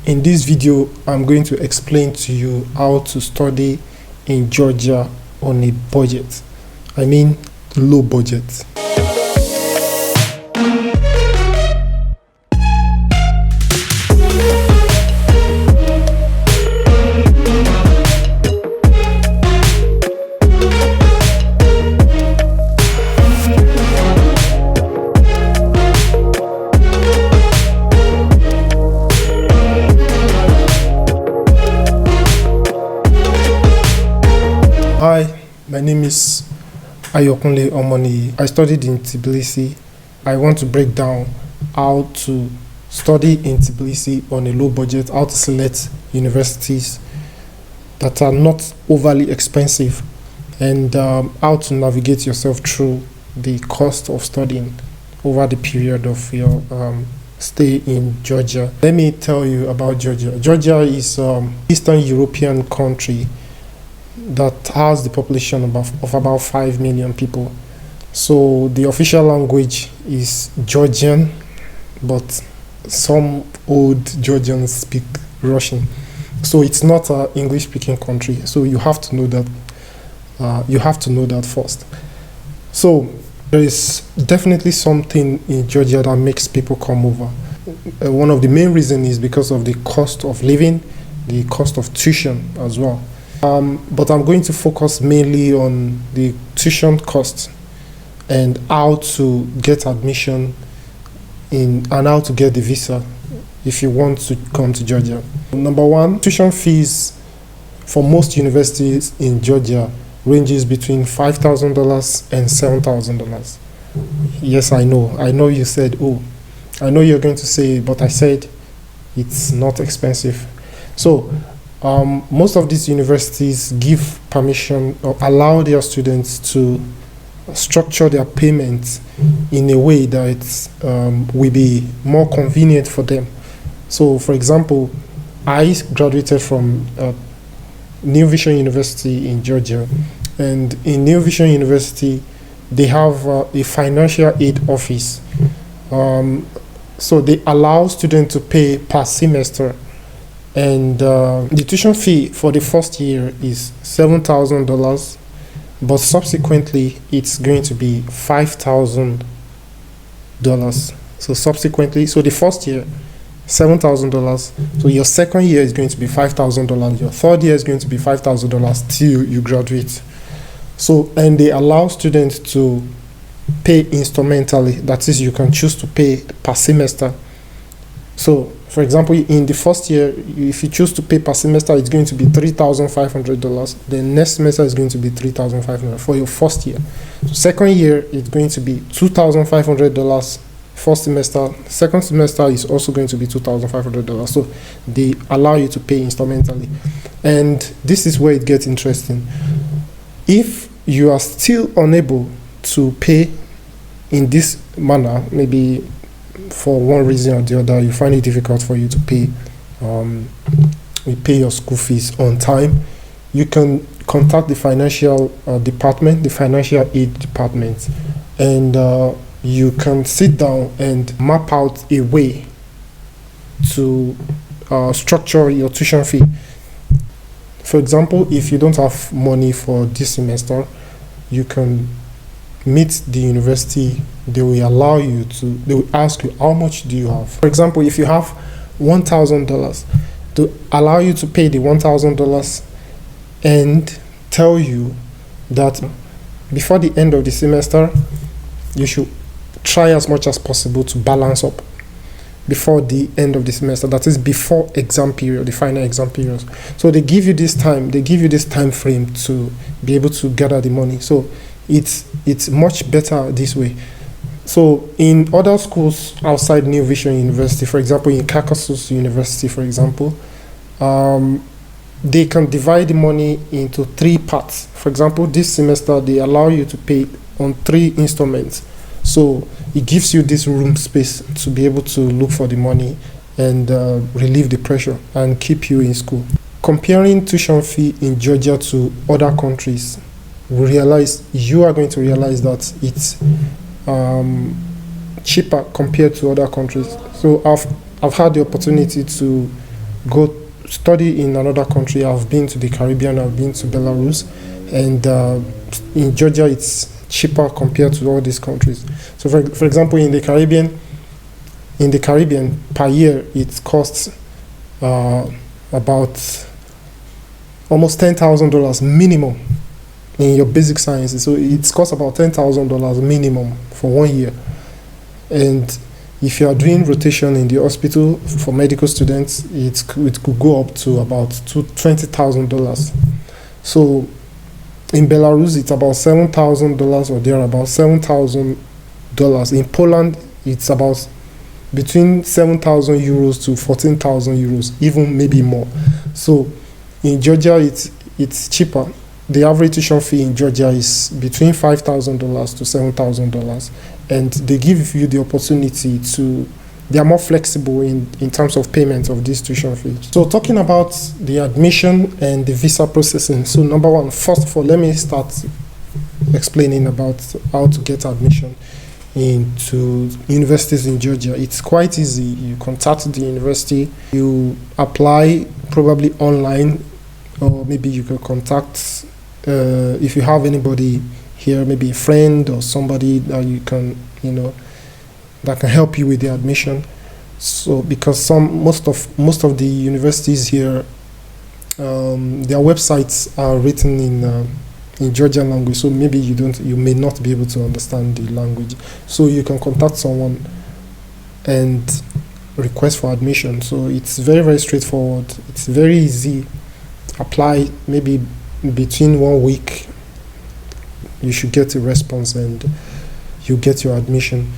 In this video, I'm going to explain to you how to study in Georgia on a budget. I mean, low budget. Hi, my name is Ayokunle Omoni. I studied in Tbilisi. I want to break down how to study in Tbilisi on a low budget, how to select universities that are not overly expensive, and how to navigate yourself through the cost of studying over the period of your stay in Georgia. Let me tell you about Georgia. Georgia is Eastern European country that has the population of about 5 million people. So the official language is Georgian, but some old Georgians speak Russian. So it's not an English-speaking country. So you have to know that. First. So there is definitely something in Georgia that makes people come over. One of the main reasons is because of the cost of living, the cost of tuition as well. But I'm going to focus mainly on the tuition costs and how to get admission and how to get the visa if you want to come to Georgia. Number one, tuition fees for most universities in Georgia ranges between $5,000 and $7,000. Yes, I know you said, oh, I know you're going to say, but I said it's not expensive. So most of these universities give permission or allow their students to structure their payments in a way that will be more convenient for them. So, for example, I graduated from New Vision University in Georgia, and in New Vision University, they have a financial aid office. So they allow students to pay per semester. And the tuition fee for the first year is $7,000, but subsequently it's going to be $5,000. So the first year, $7,000. So your second year is going to be $5,000. Your third year is going to be $5,000 till you graduate. So, and they allow students to pay instrumentally. That is, you can choose to pay per semester. So, for example, in the first year, if you choose to pay per semester, it's going to be $3,500. The next semester is going to be $3,500 for your first year. So second year, it's going to be $2,500 first semester. Second semester is also going to be $2,500. So they allow you to pay instrumentally. And this is where it gets interesting. If you are still unable to pay in this manner, maybe for one reason or the other, you find it difficult for you to pay your school fees on time, you can contact the financial department, the financial aid department, and you can sit down and map out a way to structure your tuition fee. For example, if you don't have money for this semester, you can meet the university. They will ask you, how much do you have? For example, if you have $1,000, to allow you to pay the $1,000 and tell you that before the end of the semester, you should try as much as possible to balance up before the end of the semester. That is before exam period, the final exam period. So they give you this time frame to be able to gather the money. So it's much better this way. So in other schools outside New Vision University, for example, in Caucasus University, for example, they can divide the money into 3 parts. For example, this semester, they allow you to pay on 3 installments. So it gives you this room space to be able to look for the money and relieve the pressure and keep you in school. Comparing tuition fee in Georgia to other countries, you are going to realize that it's cheaper compared to other countries. So I've had the opportunity to go study in another country. I've been to the Caribbean, I've been to Belarus, and in Georgia it's cheaper compared to all these countries. So for example, in the Caribbean per year it costs about almost $10,000 minimum in your basic sciences. So it costs about $10,000 minimum for 1 year. And if you are doing rotation in the hospital for medical students, it could go up to about $20,000. So in Belarus, it's about $7,000 or there about $7,000. In Poland, it's about between 7,000 euros to 14,000 euros, even maybe more. So in Georgia, it's cheaper. The average tuition fee in Georgia is between $5,000 to $7,000, and they give you the opportunity to. They are more flexible in terms of payment of this tuition fee. So talking about the admission and the visa processing. So number one, first of all, let me start explaining about how to get admission into universities in Georgia. It's quite easy. You contact the university, you apply probably online, or maybe you can contact, if you have anybody here, maybe a friend or somebody that you can, that can help you with the admission. So because most of the universities here, their websites are written in Georgian language, so maybe you may not be able to understand the language. So you can contact someone and request for admission. So it's very, very straightforward. It's very easy. Apply maybe between 1 week. You should get a response and you get your admission.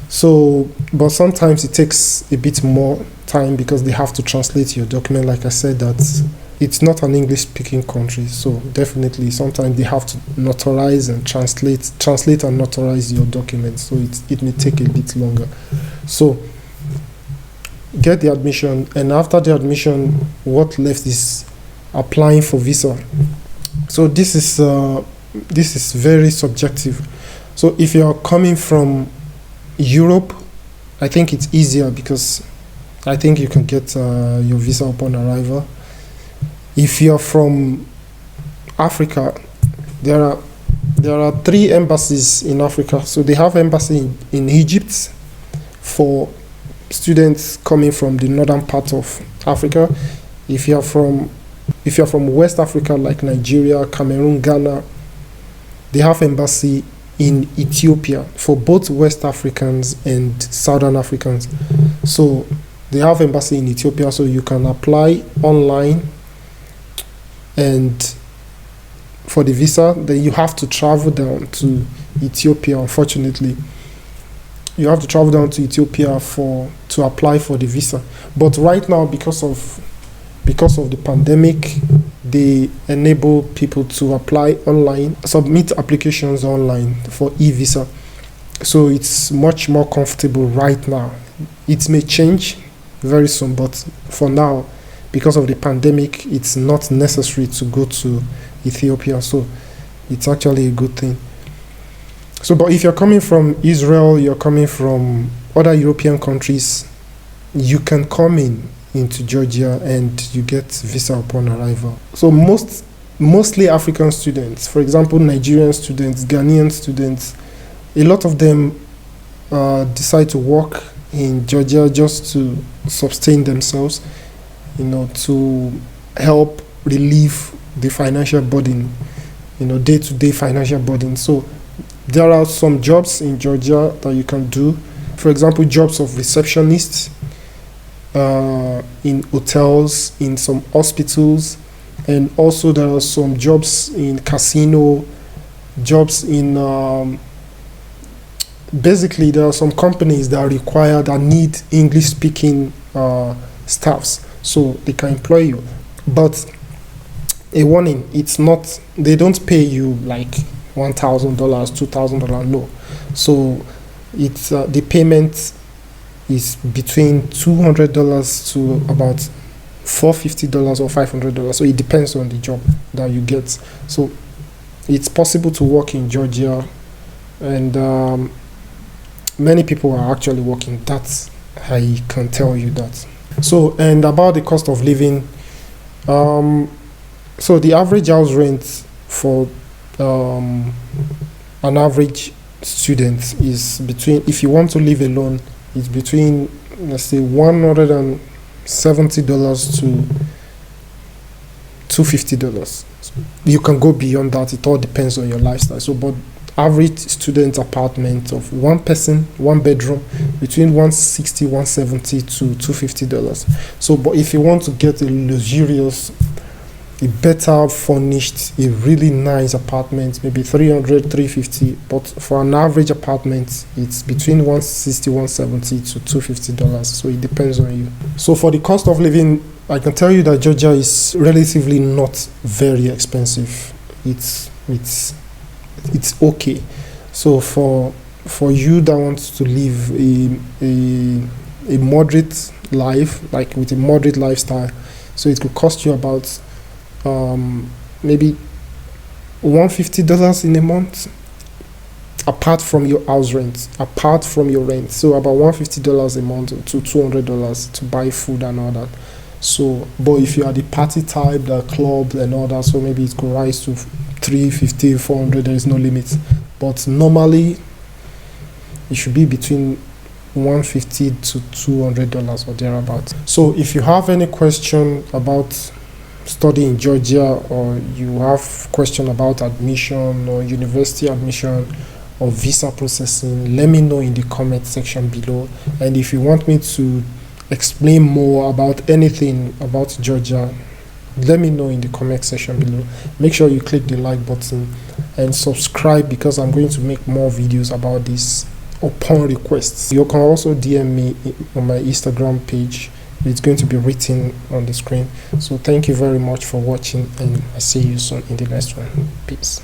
So, but sometimes it takes a bit more time because they have to translate your document. Like I said, that it's not an English-speaking country, so definitely sometimes they have to notarize and translate and notarize your documents. So it may take a bit longer. So get the admission, and after the admission, what left is applying for visa. So this is very subjective. So if you are coming from Europe, I think it's easier because I think you can get your visa upon arrival. If you're from Africa, there are 3 embassies in Africa. So they have embassy in Egypt for students coming from the northern part of Africa. If you're from West Africa, like Nigeria, Cameroon, Ghana, they have embassy in Ethiopia for both West Africans and Southern Africans. So they have embassy in Ethiopia, so you can apply online, and for the visa, then you have to travel down to Ethiopia. Unfortunately, you have to travel down to Ethiopia to apply for the visa. But right now, because of the pandemic, they enable people to apply online, submit applications online for e-visa. So it's much more comfortable right now. It may change very soon, but for now, because of the pandemic, it's not necessary to go to Ethiopia. So it's actually a good thing. So, but if you're coming from Israel, you're coming from other European countries, you can come into Georgia and you get visa upon arrival. So mostly African students, for example, Nigerian students, Ghanaian students, a lot of them decide to work in Georgia just to sustain themselves, to help relieve the financial burden, day-to-day financial burden. So there are some jobs in Georgia that you can do. For example, jobs of receptionists, in hotels, in some hospitals, and also there are some jobs in casino, jobs in basically there are some companies that need English speaking staffs, so they can employ you. But a warning, they don't pay you like $1,000, $2,000, no. So it's the payment is between $200 to about $450 or $500. So it depends on the job that you get. So it's possible to work in Georgia, and many people are actually working. That I can tell you that. So, and about the cost of living, so the average house rent for an average student is between, if you want to live alone, it's between, let's say, $170 to $250. You can go beyond that. It all depends on your lifestyle. So, but average student apartment of one person, one bedroom, between $160, $170 to $250. So, but if you want to get a luxurious, a better furnished, a really nice apartment, maybe $300, $350. But for an average apartment, it's between $160, $170 to $250. So it depends on you. So for the cost of living, I can tell you that Georgia is relatively not very expensive. It's okay. So for you that wants to live a moderate life, like with a moderate lifestyle, so it could cost you about maybe $150 in a month, apart from your house rent, apart from your rent. So about $150 a month to $200 to buy food and all that. So, but if you are the party type, the club and all that, so maybe it could rise to $350, $400. There is no limit. But normally, it should be between $150 to $200 or thereabouts. So, if you have any question about studying in Georgia, or you have question about admission or university admission or visa processing, let me know in the comment section below. And if you want me to explain more about anything about Georgia, let me know in the comment section below. Make sure you click the like button and subscribe, because I'm going to make more videos about this upon requests. You can also DM me on my Instagram page. It's going to be written on the screen. So thank you very much for watching, and I see you soon in the next one. Peace.